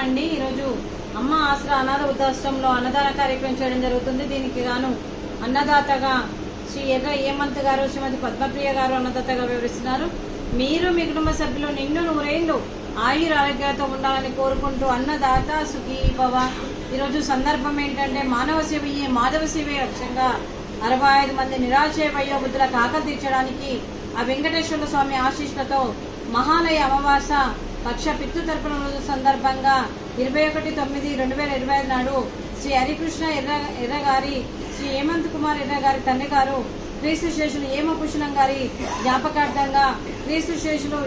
అండి. ఈరోజు అమ్మ ఆసరా అనాథ వృద్ధాశ్రమంలో అన్నదాన కార్యక్రమం చేయడం జరుగుతుంది. దీనికి గాను అన్నదాతగా శ్రీ ఎర్ర హేమంత్ గారు, శ్రీమతి పద్మప్రియ గారు అన్నదాతగా వివరిస్తున్నారు. మీరు మీ కుటుంబ సభ్యులు నిండు నూరేళ్లు ఆయుర ఆరోగ్యాలతో ఉండాలని కోరుకుంటూ అన్నదాత సుఖీ భవ. ఈరోజు సందర్భం ఏంటంటే మానవ సేవయే మాధవ సేవే లక్ష్యంగా 65 మంది నిరాశయ వయోవృద్ధులకు ఆకలి తీర్చడానికి ఆ వెంకటేశ్వర స్వామి ఆశీస్సులతో మహాలయ అమావాస పక్ష పితృ తర్పణ రోజు సందర్భంగా 21/9/2025 నాడు శ్రీ హరికృష్ణ ఎర్ర గారి, శ్రీ హేమంత్ కుమార్ ఎర్ర గారి తండ్రి గారు క్రీస్తు శేషులు హేమభూషణం గారి జ్ఞాపకార్థంగా క్రీస్తు శేషులు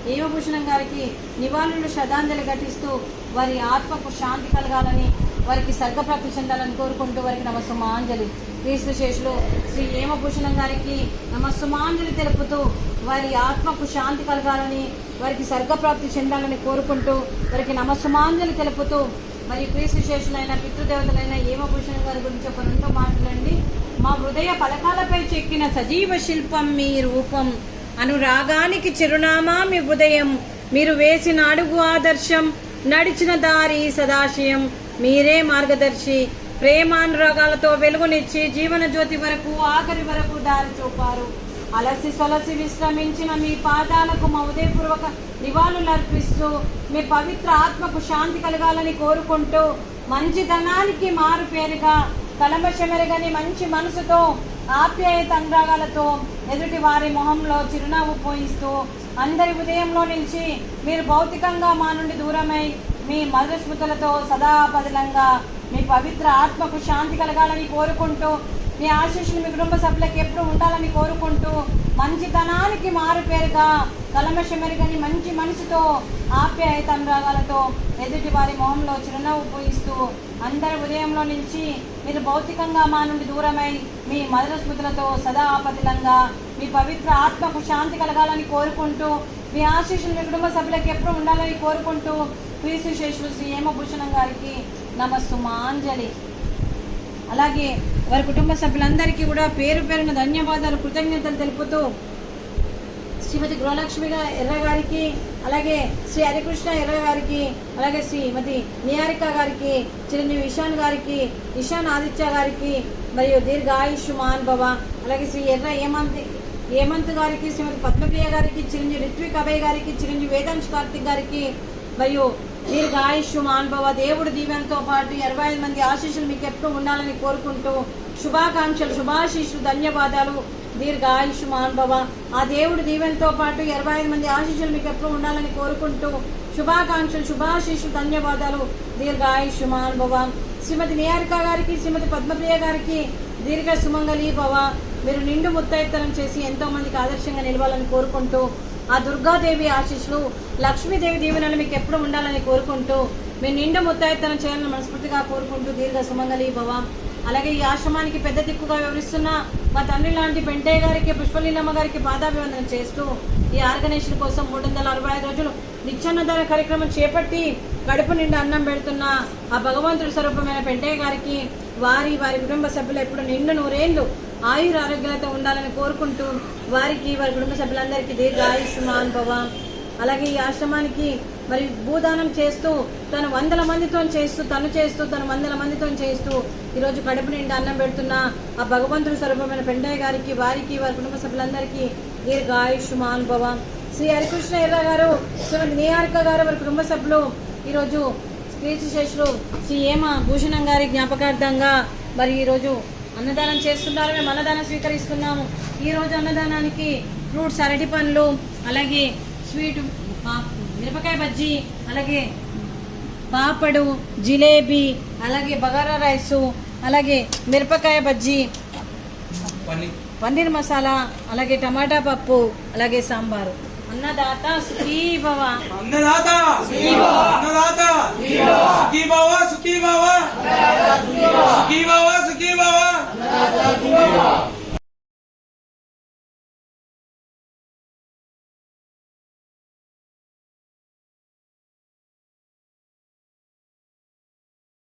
హేమభూషణం గారికి నివాళులు శ్రద్ధాంజలి ఘటిస్తూ వారి ఆత్మకు శాంతి కలగాలని, వారికి స్వర్గప్రాప్తి చెందాలని కోరుకుంటూ వారికి నమస్సుమాంజలి. క్రీస్తు శేషులు శ్రీ హేమభూషణం గారికి నమస్సుమాంజలి తెలుపుతూ వారి ఆత్మకు శాంతి కలగాలని, వారికి స్వర్గప్రాప్తి చెందాలని కోరుకుంటూ వారికి నమస్సుమాంజలి తెలుపుతూ మరి క్రీస్తు శేషులైన పితృదేవతలైన హేమభూషణం గారి గురించి ఒక 2 మాటలండి. మా హృదయ పలకాలపై చెక్కిన సజీవ శిల్పం మీ రూపం, అనురాగానికి చిరునామా మీ ఉదయం, మీరు వేసిన అడుగు ఆదర్శం, నడిచిన దారి సదాశయం, మీరే మార్గదర్శి, ప్రేమానురాగాలతో వెలుగునిచ్చి జీవన జ్యోతి వరకు ఆఖరి వరకు దారి చూపారు. అలసి సొలసి విశ్రమించిన మీ పాదాలకు మా ఉదయపూర్వక నివాళులు అర్పిస్తూ మీ పవిత్ర ఆత్మకు శాంతి కలగాలని కోరుకుంటూ మంచితనానికి మారు పేరుగా కలమషమెరగని మంచి మనసుతో ఆప్యాయత అనురాగాలతో ఎదుటి వారి మొహంలో చిరునవ్వు పోయిస్తూ అందరి ఉదయంలో నిలిచి మీరు భౌతికంగా మా నుండి దూరమై మీ మధుర స్మృతులతో సదా పదిలంగా మీ పవిత్ర ఆత్మకు శాంతి కలగాలని కోరుకుంటూ మీ ఆశీస్సులు మీ కుటుంబ సభ్యులకు ఎప్పుడు ఉండాలని కోరుకుంటూ మంచితనానికి మారు పేరుగా కలమషమెరగని మంచి మనసుతో ఆప్యాయత అనురాగాలతో ఎదుటి వారి మొహంలో చిరునవ్వు పోయిస్తూ అందరి ఉదయంలో నిలిచి మీరు భౌతికంగా మా నుండి దూరమై మీ మధుర స్మృతులతో సదా ఆపదిలంగా మీ పవిత్ర ఆత్మకు శాంతి కలగాలని కోరుకుంటూ మీ ఆశీస్సులు మీ కుటుంబ సభ్యులకు ఎప్పుడు ఉండాలని కోరుకుంటూ క్రీస్తు శేషులు శ్రీ హేమభూషణం గారికి నమస్సుమాంజలి. అలాగే వారి కుటుంబ సభ్యులందరికీ కూడా పేరు పేరున ధన్యవాదాలు, కృతజ్ఞతలు తెలుపుతూ శ్రీమతి గృహలక్ష్మి ఎర్ర గారికి, అలాగే శ్రీ హరికృష్ణ ఎర్ర గారికి, అలాగే శ్రీమతి నిహారిక గారికి, చిరంజీవి ఇషాన్ గారికి, ఇషాన్ ఆదిత్య గారికి మరియు దీర్ఘ ఆయుష్మాన్ భవ, అలాగే శ్రీ ఎర్ర హేమంత్ గారికి, శ్రీమతి పద్మప్రియ గారికి, చిరంజీవి రిత్విక్ అభయ్ గారికి, చిరంజీవి వేదాంశ్ కార్తిక్ గారికి మరియు దీర్ఘ ఆయుష్మాన్ భవ. దేవుడు దీవెనతో పాటు 65 మంది ఆశీస్సులు మీకు ఎప్పుడు ఉండాలని కోరుకుంటూ శుభాకాంక్షలు, శుభాశీస్సులు, ధన్యవాదాలు. దీర్ఘ ఆయుష్మాన్ భవ. ఆ దేవుడు దీవెనతో పాటు 65 మంది ఆశీస్సులు మీకు ఎప్పుడు ఉండాలని కోరుకుంటూ శుభాకాంక్షలు, శుభాశీస్సులు, ధన్యవాదాలు. దీర్ఘ ఆయుష్మాన్ భవ. శ్రీమతి నిహారిక గారికి, శ్రీమతి పద్మప్రియ గారికి దీర్ఘ సుమంగళి భవ. మీరు నిండు ముత్తైత్తనం చేసి ఎంతో మందికి ఆదర్శంగా నిలవాలని కోరుకుంటూ ఆ దుర్గాదేవి ఆశీస్సులు, లక్ష్మీదేవి దీవెనలు మీకు ఎప్పుడు ఉండాలని కోరుకుంటూ మీరు నిండు ముత్తైత్తనం చేయాలని మనస్ఫూర్తిగా కోరుకుంటూ దీర్ఘ సుమంగళి భవ. అలాగే ఈ ఆశ్రమానికి పెద్ద దిక్కుగా వివరిస్తున్న మా తండ్రి లాంటి పెంటయ్య గారికి, పుష్పలీలమ్మ గారికి పాదాభివందనం చేస్తూ ఈ ఆర్గనైజేషన్ కోసం 365 రోజులు నిత్యాన్నదాన కార్యక్రమం చేపట్టి కడుపు నిండా అన్నం పెడుతున్న ఆ భగవంతుడి స్వరూపమైన పెంటయ్య గారికి, వారి కుటుంబ సభ్యులు ఎప్పుడు నిండు నూరేళ్లు ఆయుర ఆరోగ్యాలతో ఉండాలని కోరుకుంటూ వారికి, వారి కుటుంబ సభ్యులందరికీ దీర్ఘ ఆయుష్మాన్ భవ. అలాగే ఈ ఆశ్రమానికి మరి భూదానం చేస్తూ తను 100 మందితో చేస్తూ ఈరోజు కడుపు నిండా అన్నం పెడుతున్న ఆ భగవంతుడి స్వరూపమైన పెండయ్య గారికి, వారికి, వారి కుటుంబ సభ్యులందరికీ దీర్ఘ ఆయుష్మాన్ భవ. శ్రీ హరికృష్ణ ఎర్ర గారు, శ్రీమతి నిహారిక గారు, వారి కుటుంబ సభ్యులు ఈరోజు క్రీస్తు శేషులు శ్రీ హేమభూషణం గారి జ్ఞాపకార్థంగా మరి ఈరోజు అన్నదానం చేస్తున్నారు. మేము అన్నదానం స్వీకరిస్తున్నాము. ఈరోజు అన్నదానానికి ఫ్రూట్స్, అరటి పండ్లు, అలాగే స్వీట్ మిరపకాయ బజ్జీ, అలాగే పాపడు, జిలేబీ, అలాగే బగారా రైసు, అలాగే మిరపకాయ బజ్జీ, పన్నీర్ మసాలా, అలాగే టమాటా పప్పు, అలాగే సాంబారు. అన్నదాత సుఖీ భవ. అన్నదాత సుఖీ భవ. అన్నదాత సుఖీ భవ. సుఖీ భవ. సుఖీ భవ. సుఖీ భవ.